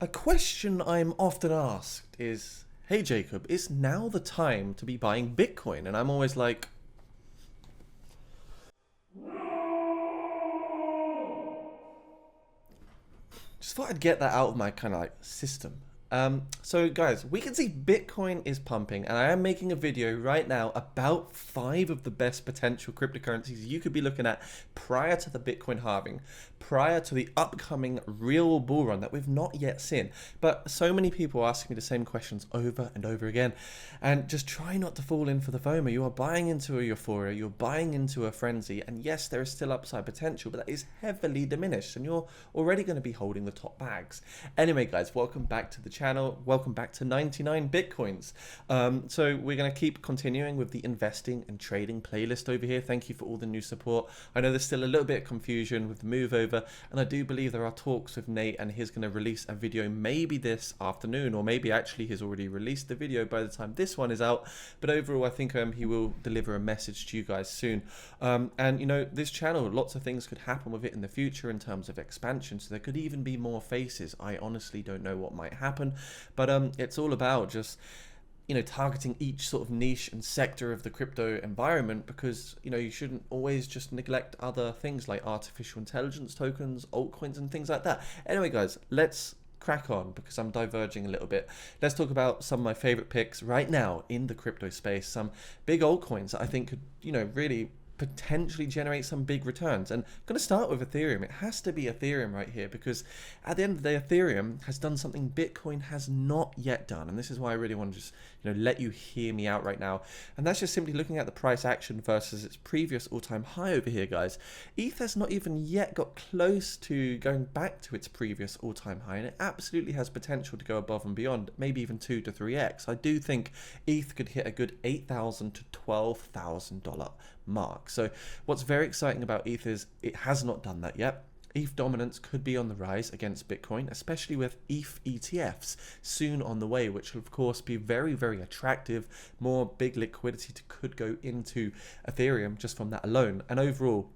A question I'm often asked is, hey Jacob, is now the time to be buying Bitcoin? And I'm always like, just thought I'd get that out of my kind of like system. So guys, we can see Bitcoin is pumping, and I am making a video right now about 5 of the best potential cryptocurrencies you could be looking at prior to the Bitcoin halving, prior to the upcoming real bull run that we've not yet seen. But so many people are asking me the same questions over and over again, and just try not to fall in for the FOMO. You are buying into a euphoria, you're buying into a frenzy, and yes, there is still upside potential, but that is heavily diminished, and you're already going to be holding the top bags. Anyway guys, welcome back to the channel. Welcome back to 99 Bitcoins. So we're going to keep continuing with the investing and trading playlist over here. Thank you for all the new support. I know there's still a little bit of confusion with the move over, and I do believe there are talks with Nate, and he's going to release a video maybe this afternoon, or maybe actually he's already released the video by the time this one is out. But overall, I think he will deliver a message to you guys soon. And you know, this channel, lots of things could happen with it in the future in terms of expansion, so there could even be more faces. I honestly don't know what might happen, but it's all about just, you know, targeting each sort of niche and sector of the crypto environment, because, you know, you shouldn't always just neglect other things like artificial intelligence tokens, altcoins and things like that. Anyway guys, let's crack on because I'm diverging a little bit. Let's talk about some of my favorite picks right now in the crypto space, some big altcoins that I think could, you know, really potentially generate some big returns. And I'm going to start with Ethereum. It has to be Ethereum right here, because at the end of the day, Ethereum has done something Bitcoin has not yet done, and this is why I really want to just, you know, let you hear me out right now. And that's just simply looking at the price action versus its previous all-time high over here, guys. ETH has not even yet got close to going back to its previous all-time high, and it absolutely has potential to go above and beyond, maybe even 2 to 3x. I do think ETH could hit a good $8,000 to $12,000 mark. So what's very exciting about ETH is it has not done that yet. ETH dominance could be on the rise against Bitcoin, especially with ETH ETFs soon on the way, which will of course be very, very attractive. More big liquidity could go into Ethereum just from that alone. And overall,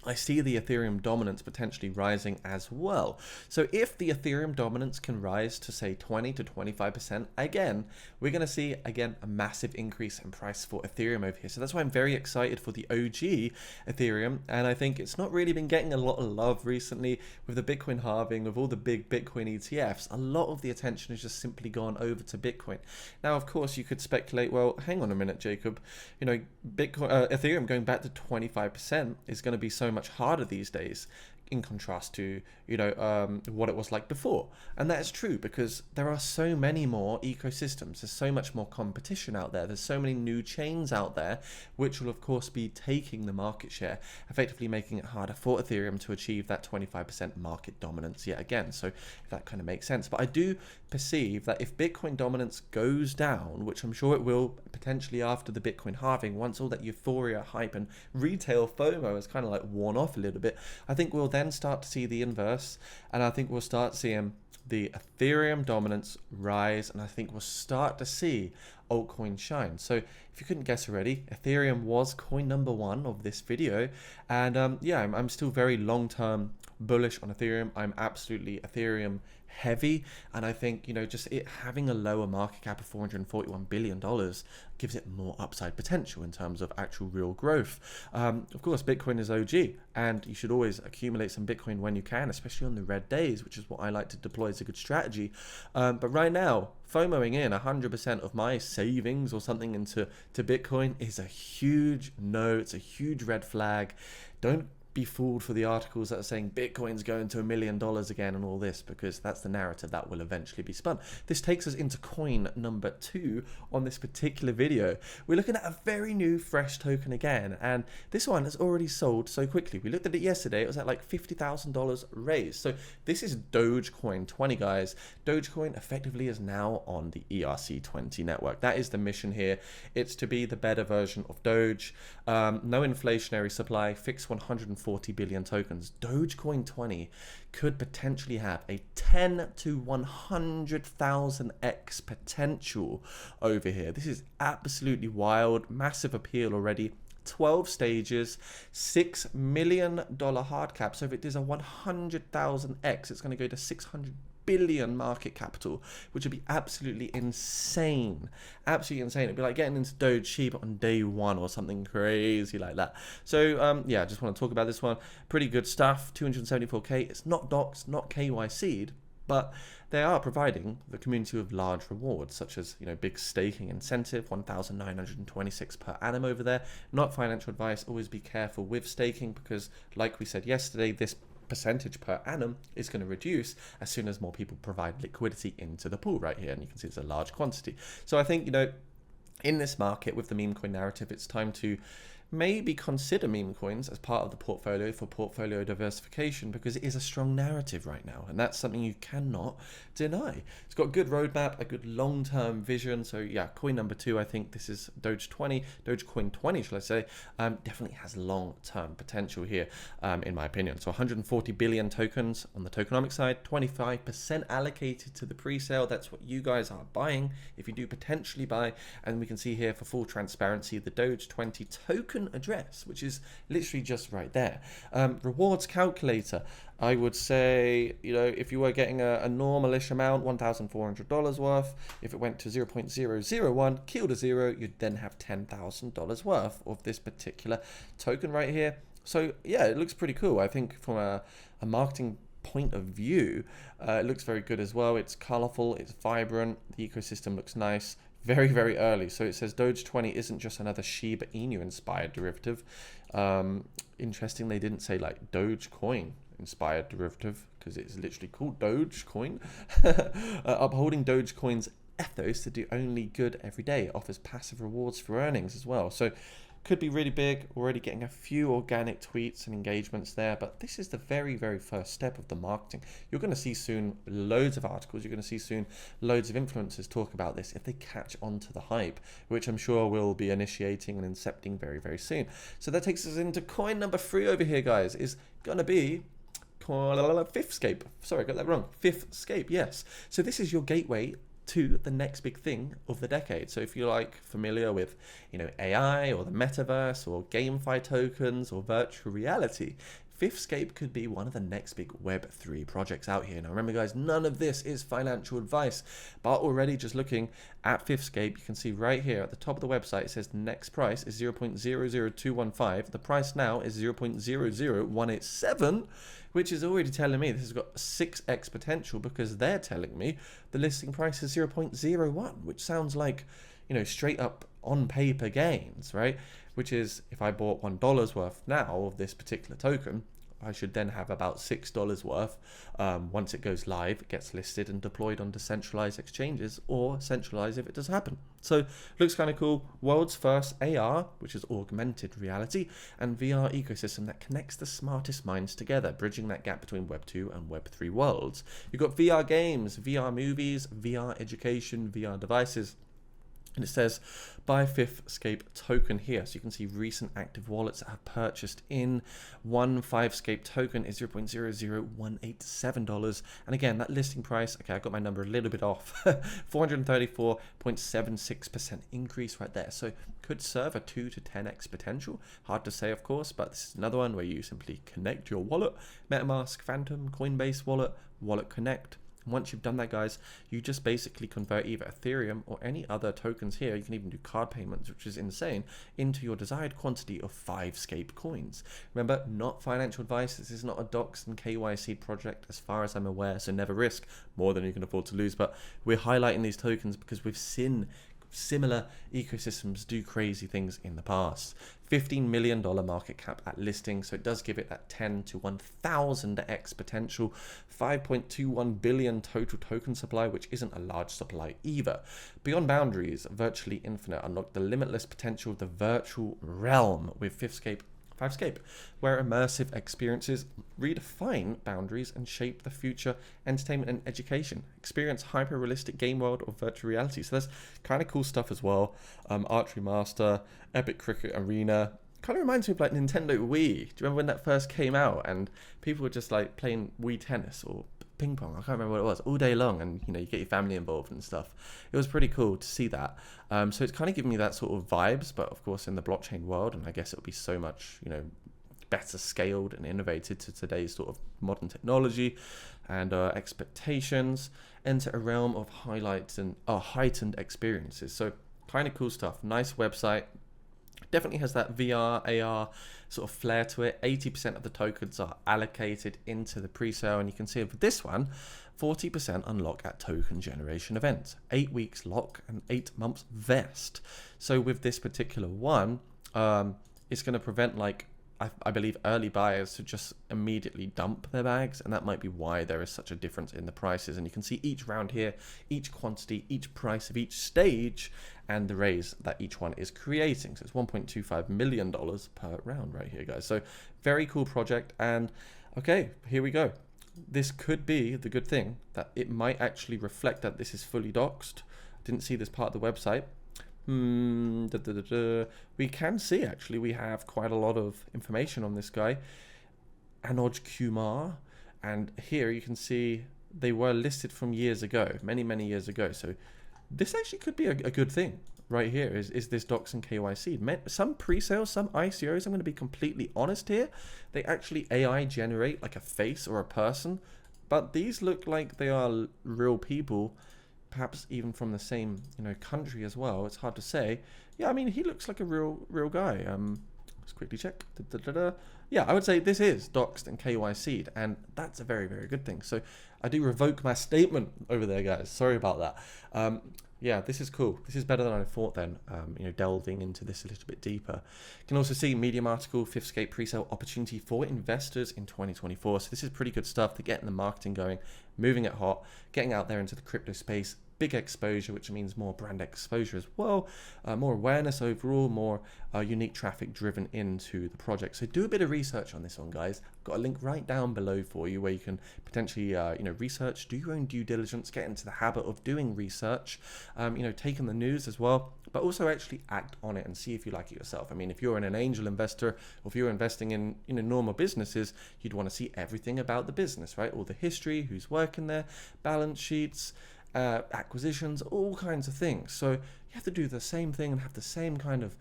I see the Ethereum dominance potentially rising as well. So if the Ethereum dominance can rise to say 20 to 25%, again, we're going to see again a massive increase in price for Ethereum over here. So that's why I'm very excited for the OG Ethereum. And I think it's not really been getting a lot of love recently with the Bitcoin halving, with all the big Bitcoin ETFs. A lot of the attention has just simply gone over to Bitcoin. Now, of course, you could speculate, well, hang on a minute, Jacob, you know, Bitcoin, Ethereum going back to 25% is going to be so much harder these days in contrast to, you know, what it was like before. And that is true because there are so many more ecosystems, there's so much more competition out there, there's so many new chains out there, which will of course be taking the market share, effectively making it harder for Ethereum to achieve that 25% market dominance yet again. So if that kind of makes sense. But I do perceive that if Bitcoin dominance goes down, which I'm sure it will potentially after the Bitcoin halving, once all that euphoria, hype and retail FOMO is kind of like worn off a little bit, I think we'll then start to see the inverse, and I think we'll start seeing the Ethereum dominance rise, and I think we'll start to see altcoin shine. So if you couldn't guess already, Ethereum was coin number 1 of this video, and yeah, I'm still very long-term bullish on Ethereum. I'm absolutely Ethereum heavy, and I think, you know, just it having a lower market cap of $441 billion gives it more upside potential in terms of actual real growth. Of course, Bitcoin is OG, and you should always accumulate some Bitcoin when you can, especially on the red days, which is what I like to deploy as a good strategy. But right now, FOMOing in 100% of my savings or something into Bitcoin is a huge no. It's a huge red flag. Don't be fooled for the articles that are saying Bitcoin's going to $1 million again and all this, because that's the narrative that will eventually be spun. This takes us into coin number 2 on this particular video. We're looking at a very new fresh token again, and this one has already sold so quickly. We looked at it yesterday, it was at like $50,000 raised. So this is Dogecoin 20, guys. Dogecoin effectively is now on the ERC20 network. That is the mission here. It's to be the better version of Doge. No inflationary supply, fixed 140 billion tokens. Dogecoin 20 could potentially have a 10 to 100,000x potential over here. This is absolutely wild. Massive appeal already. 12 stages, $6 million hard cap. So if it does a 100,000x, it's going to go to $600 billion market capital, which would be absolutely insane. Absolutely insane. It'd be like getting into Doge Shib on day one or something crazy like that. So yeah, I just want to talk about this one. Pretty good stuff. 274k. It's not doxed, not KYC'd, but they are providing the community with large rewards, such as, you know, big staking incentive, 1,926 per annum over there. Not financial advice. Always be careful with staking because, like we said yesterday, this percentage per annum is going to reduce as soon as more people provide liquidity into the pool right here. And you can see it's a large quantity. So I think, you know, in this market with the meme coin narrative, it's time to maybe consider meme coins as part of the portfolio for portfolio diversification, because it is a strong narrative right now, and that's something you cannot deny. It's got a good roadmap, a good long-term vision. So yeah, coin number 2, I think this is Dogecoin 20, shall I say, definitely has long-term potential here, in my opinion. So 140 billion tokens on the tokenomic side, 25% allocated to the pre-sale. That's what you guys are buying if you do potentially buy. And we can see here, for full transparency, the Doge 20 token address, which is literally just right there. Rewards calculator, I would say, you know, if you were getting a normalish amount, $1,400 worth, if it went to 0.001, killed a zero, you'd then have $10,000 worth of this particular token right here. So yeah, it looks pretty cool. I think from a marketing point of view, it looks very good as well. It's colorful, it's vibrant, the ecosystem looks nice. Very, very early. So it says Doge 20 isn't just another Shiba Inu inspired derivative. Interesting, they didn't say like Dogecoin inspired derivative, because it's literally called Dogecoin. Upholding Dogecoin's ethos to do only good every day, offers passive rewards for earnings as well. So could be really big, already getting a few organic tweets and engagements there, but this is the very, very first step of the marketing. You're going to see soon loads of articles, you're going to see soon loads of influencers talk about this if they catch on to the hype, which I'm sure we'll be initiating and incepting very, very soon. So that takes us into coin number 3 over here, guys, is going to be Fifthscape. Sorry, I got that wrong. Fifthscape, yes. So this is your gateway to the next big thing of the decade. So if you're like familiar with, you know, AI or the metaverse or GameFi tokens or virtual reality, Fifthscape could be one of the next big Web3 projects out here. Now remember guys, none of this is financial advice, but already just looking at Fifthscape, you can see right here at the top of the website, it says the next price is 0.00215. The price now is 0.00187, which is already telling me this has got 6x potential, because they're telling me the listing price is 0.01, which sounds like, you know, straight up on paper gains, right? Which is, if I bought $1 worth now of this particular token, I should then have about $6 worth once it goes live, it gets listed and deployed on decentralized exchanges, or centralized if it does happen. So looks kind of cool. World's first AR, which is augmented reality, and VR ecosystem that connects the smartest minds together, bridging that gap between Web 2 and Web 3 worlds. You've got VR games, VR movies, VR education, VR devices. And it says buy Fifthscape token here. So you can see recent active wallets that have purchased in. One Fivescape token is $0.00187. And again, that listing price, okay, I got my number a little bit off. 434.76% increase right there. So could serve a 2 to 10x potential. Hard to say, of course, but this is another one where you simply connect your wallet, MetaMask, Phantom, Coinbase wallet, Wallet Connect. Once you've done that, guys, you just basically convert either Ethereum or any other tokens here. You can even do card payments, which is insane, into your desired quantity of Fivescape coins. Remember, not financial advice. This is not a docs and KYC project as far as I'm aware, so never risk more than you can afford to lose. But we're highlighting these tokens because we've seen similar ecosystems do crazy things in the past. $15 million market cap at listing, so it does give it that 10 to 1000x potential. 5.21 billion total token supply, which isn't a large supply either. Beyond boundaries, virtually infinite, unlock the limitless potential of the virtual realm with Fivescape, where immersive experiences redefine boundaries and shape the future entertainment and education. Experience hyper-realistic game world or virtual reality. So that's kind of cool stuff as well. Archery Master, Epic Cricket Arena. Kind of reminds me of like Nintendo Wii. Do you remember when that first came out and people were just like playing Wii tennis or ping pong, I can't remember what it was, all day long, and you know, you get your family involved and stuff. It was pretty cool to see that. So it's kind of giving me that sort of vibes, but of course in the blockchain world, and I guess it'll be so much, you know, better scaled and innovated to today's sort of modern technology. and expectations, enter a realm of highlights and heightened experiences. So kind of cool stuff. Nice website. Definitely has that VR, AR sort of flair to it. 80% of the tokens are allocated into the pre-sale, and you can see with this one, 40% unlock at token generation events, 8 weeks lock and 8 months vest. So with this particular one, it's going to prevent, like, I believe, early buyers to just immediately dump their bags, and that might be why there is such a difference in the prices. And you can see each round here, each quantity, each price of each stage, and the raise that each one is creating. So it's $1.25 million per round right here, guys. So very cool project. And okay, here we go. This could be the good thing, that it might actually reflect that this is fully doxed. Didn't see this part of the website. We can see, actually, we have quite a lot of information on this guy, Anoj Kumar, and here you can see they were listed from years ago, many years ago. So this actually could be a good thing right here, is this docs and KYC. Some pre-sales, some ICOs, I'm going to be completely honest here, they actually AI generate like a face or a person, but these look like they are real people, perhaps even from the same, country as well. It's hard to say. Yeah, I mean, he looks like a real guy. Let's quickly check. Yeah, I would say this is doxed and KYC'd, and that's a very good thing. So I do revoke my statement over there, guys. Sorry about that. Yeah, this is cool. This is better than I thought then, delving into this a little bit deeper. You can also see Medium article, Fifthscape pre-sale opportunity for investors in 2024. So this is pretty good stuff to getting the marketing going, moving it hot, getting out there into the crypto space, big exposure, which means more brand exposure as well, more awareness overall, more unique traffic driven into the project. So do a bit of research on this one, guys. I've got a link right down below for you where you can potentially, research, do your own due diligence, get into the habit of doing research, take in the news as well, but also actually act on it and see if you like it yourself. I mean, if you're an angel investor, or if you're investing in normal businesses, you'd want to see everything about the business, right? All the history, who's working there, balance sheets, acquisitions, all kinds of things. So you have to do the same thing and have the same kind of,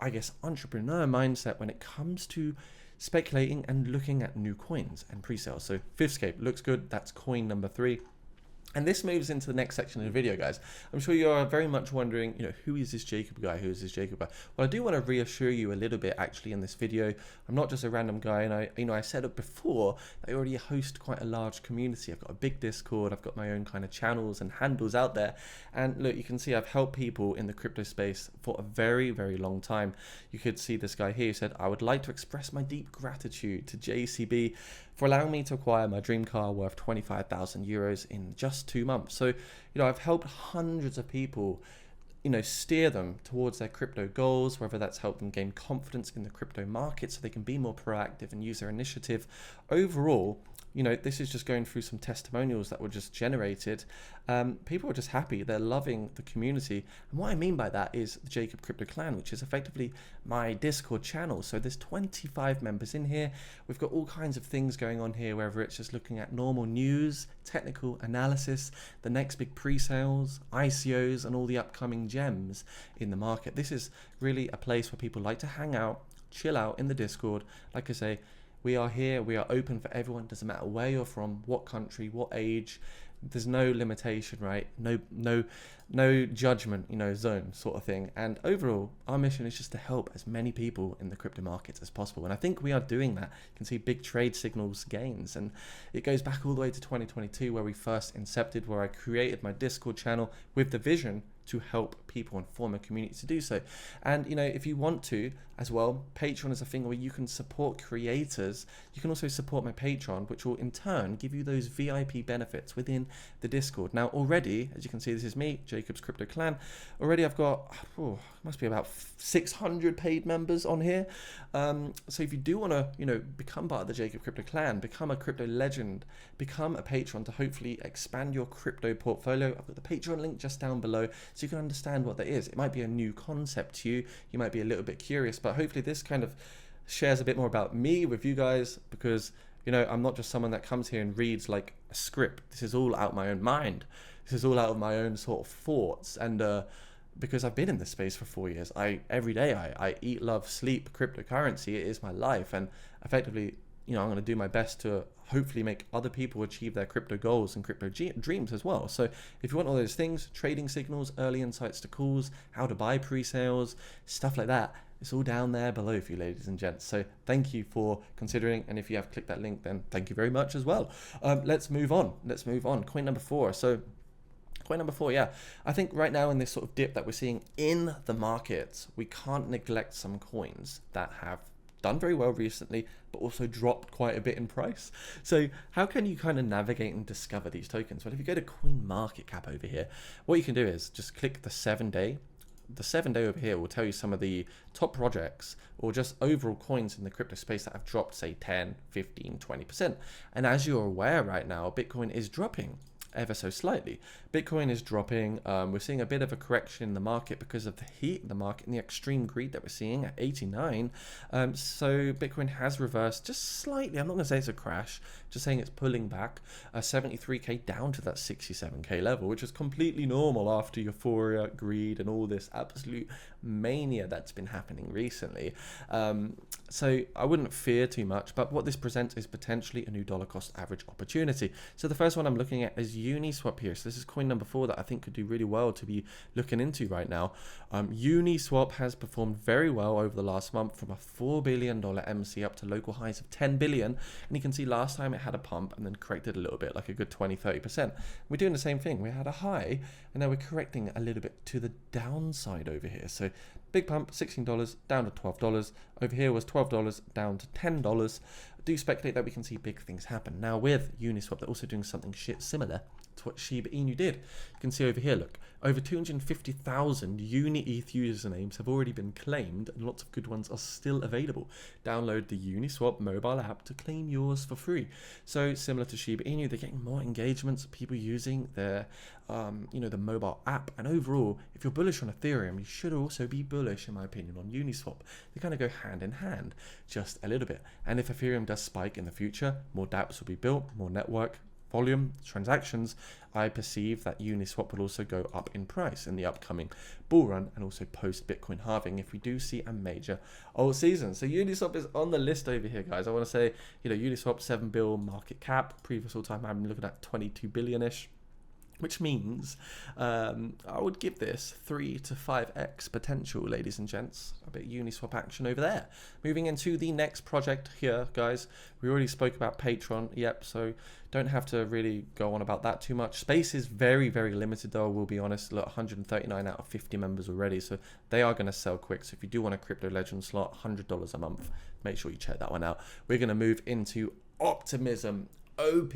I guess, entrepreneur mindset when it comes to speculating and looking at new coins and pre-sales. So Fifthscape looks good. That's coin number 3. And this moves into the next section of the video, guys. I'm sure you are very much wondering, who is this Jacob guy? Who is this Jacob guy? Well, I do want to reassure you a little bit, actually, in this video. I'm not just a random guy, and I said it before, I already host quite a large community. I've got a big Discord. I've got my own kind of channels and handles out there. And look, you can see I've helped people in the crypto space for a very long time. You could see this guy here who said, I would like to express my deep gratitude to JCB for allowing me to acquire my dream car worth 25,000 euros in just 2 months. So, I've helped hundreds of people, steer them towards their crypto goals, whether that's helped them gain confidence in the crypto market so they can be more proactive and use their initiative. Overall, this is just going through some testimonials that were just generated. People are just happy. They're loving the community. And what I mean by that is the Jacob Crypto Clan, which is effectively my Discord channel. So there's 25 members in here. We've got all kinds of things going on here, whether it's just looking at normal news, technical analysis, the next big pre-sales, ICOs, and all the upcoming gems in the market. This is really a place where people like to hang out, chill out in the Discord. Like I say, we are here, we are open for everyone. Doesn't matter where you're from, what country, what age. There's no limitation, right? No judgment, zone sort of thing. And overall, our mission is just to help as many people in the crypto markets as possible. And I think we are doing that. You can see big trade signals gains. And it goes back all the way to 2022, where we first incepted, where I created my Discord channel with the vision to help people and form a community to do so. And if you want to as well, Patreon is a thing where you can support creators. You can also support my Patreon, which will in turn give you those VIP benefits within the Discord. Now already, as you can see, this is me, Jacob's Crypto Clan. Already I've got must be about 600 paid members on here. So if you do want to become part of the Jacob Crypto Clan, become a crypto legend, become a patron to hopefully expand your crypto portfolio, I've got the Patreon link just down below so you can understand what that is. It might be a new concept to you. You might be a little bit curious, but hopefully this kind of shares a bit more about me with you guys, because I'm not just someone that comes here and reads like a script. This is all out of my own mind. This is all out of my own sort of thoughts. And because I've been in this space for 4 years, every day I eat, love, sleep cryptocurrency. It is my life. And effectively, I'm going to do my best to hopefully make other people achieve their crypto goals and crypto dreams as well. So if you want all those things, trading signals, early insights to calls, how to buy pre-sales, stuff like that, it's all down there below for you, ladies and gents. So thank you for considering. And if you have clicked that link, then thank you very much as well. Let's move on. Coin number 4. So coin number 4, yeah. I think right now in this sort of dip that we're seeing in the markets, we can't neglect some coins that have done very well recently, but also dropped quite a bit in price. So how can you kind of navigate and discover these tokens? Well, if you go to Coin Market Cap over here, what you can do is just click the 7-day. The 7-day over here will tell you some of the top projects or just overall coins in the crypto space that have dropped, say 10, 15, 20%. And as you're aware right now, Bitcoin is dropping ever so slightly. Bitcoin is dropping. We're seeing a bit of a correction in the market because of the heat in the market and the extreme greed that we're seeing at 89. So Bitcoin has reversed just slightly. I'm not going to say it's a crash, just saying it's pulling back 73k down to that 67k level, which is completely normal after euphoria, greed, and all this absolute mania that's been happening recently. So I wouldn't fear too much, but what this presents is potentially a new dollar cost average opportunity. So the first one I'm looking at is Uniswap here. So this is coin number 4 that I think could do really well to be looking into right now. Uniswap has performed very well over the last month, from a $4 billion MC up to local highs of 10 billion. And you can see last time it had a pump and then corrected a little bit, like a good 20-30%. We're doing the same thing. We had a high and now we're correcting a little bit to the downside over here. So big pump, $16 down to $12. Over here was $12 down to $10. I do speculate that we can see big things happen. Now with Uniswap, they're also doing something similar to what Shiba Inu did. You can see over here, look, over 250,000 Uni-ETH usernames have already been claimed, and lots of good ones are still available. Download the Uniswap mobile app to claim yours for free. So similar to Shiba Inu, they're getting more engagements, people using their, the mobile app. And overall, if you're bullish on Ethereum, you should also be bullish, in my opinion, on Uniswap. They kind of go hand in hand, just a little bit. And if Ethereum does spike in the future, more dApps will be built, more network volume, transactions, I perceive that Uniswap will also go up in price in the upcoming bull run and also post Bitcoin halving if we do see a major alt season. So Uniswap is on the list over here, guys. I want to say, Uniswap 7 bill market cap, previous all time I'm looking at 22 billion-ish. Which means I would give this 3 to 5x potential, ladies and gents. A bit Uniswap action over there. Moving into the next project here, guys. We already spoke about Patreon. Yep, so don't have to really go on about that too much. Space is very, very limited, though, we'll be honest. Look, 139 out of 50 members already, so they are going to sell quick. So if you do want a crypto legend slot, $100 a month, make sure you check that one out. We're going to move into Optimism. OP.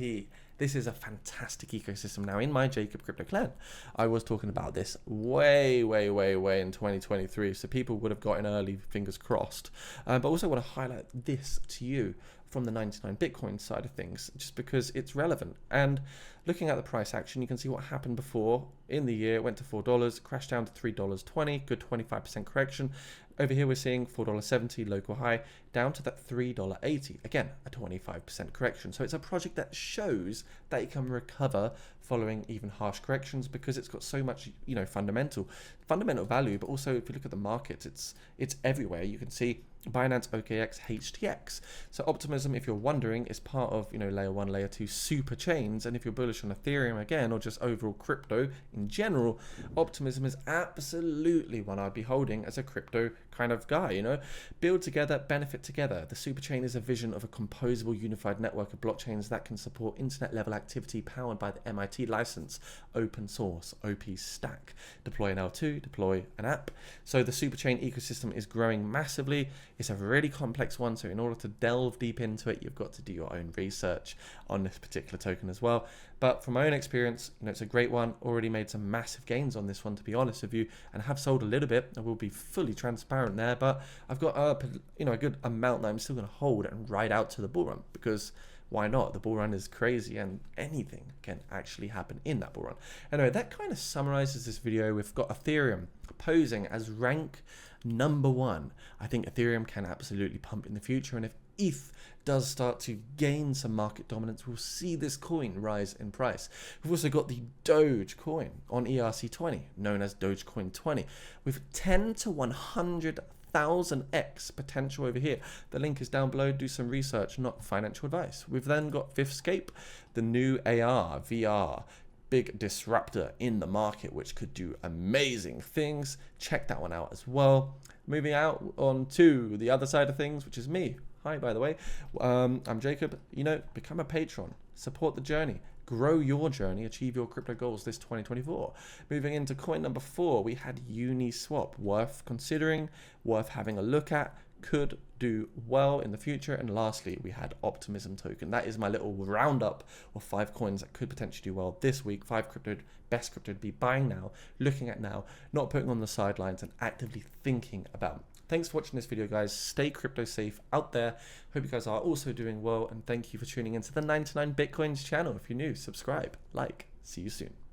This is a fantastic ecosystem. Now, in my Jacob Crypto Clan, I was talking about this way in 2023, so people would have gotten early, fingers crossed. But also want to highlight this to you from the 99 Bitcoin side of things, just because it's relevant. And looking at the price action, you can see what happened before in the year. It went to $4, crashed down to $3.20, good 25% correction. Over here, we're seeing $4.70 local high, down to that $3.80. Again, a 25% correction. So it's a project that shows that it can recover following even harsh corrections because it's got so much, fundamental value. But also, if you look at the markets, it's everywhere. You can see Binance, OKX, HTX. So Optimism, if you're wondering, is part of layer 1, layer 2 super chains. And if you're bullish on Ethereum again, or just overall crypto in general, Optimism is absolutely one I'd be holding as a crypto kind of guy. Build together, benefit together. The super chain is a vision of a composable unified network of blockchains that can support internet level activity powered by the MIT license, open source, OP stack. Deploy an L2, deploy an app. So the super chain ecosystem is growing massively. It's a really complex one, so in order to delve deep into it, you've got to do your own research on this particular token as well. But from my own experience, it's a great one. Already made some massive gains on this one, to be honest with you, and have sold a little bit. I will be fully transparent there, but I've got a good amount that I'm still going to hold and ride out to the bull run, because why not? The bull run is crazy and anything can actually happen in that bull run. Anyway, that kind of summarizes this video. We've got Ethereum posing as rank number 1. I think Ethereum can absolutely pump in the future, and if ETH does start to gain some market dominance, we'll see this coin rise in price. We've also got the Dogecoin on ERC20, known as Dogecoin 20, with 10 to 100 1000x potential over here. The link is down below. Do some research, not financial advice. We've then got Fifthscape, the new AR, VR, big disruptor in the market, which could do amazing things. Check that one out as well. Moving out on to the other side of things, which is me. Hi, by the way. I'm Jacob. You know, become a patron. Support the journey. Grow your journey. Achieve your crypto goals this 2024. Moving into coin number 4, we had Uniswap. Worth considering, worth having a look at. Could do well in the future. And lastly, we had Optimism token. That is my little roundup of 5 coins that could potentially do well this week. 5 best crypto to be buying now, looking at now, not putting on the sidelines, and actively thinking about. Thanks for watching this video, guys. Stay crypto safe out there. Hope you guys are also doing well, and thank you for tuning into the 99 Bitcoins channel. If you're new, subscribe, like. See you soon.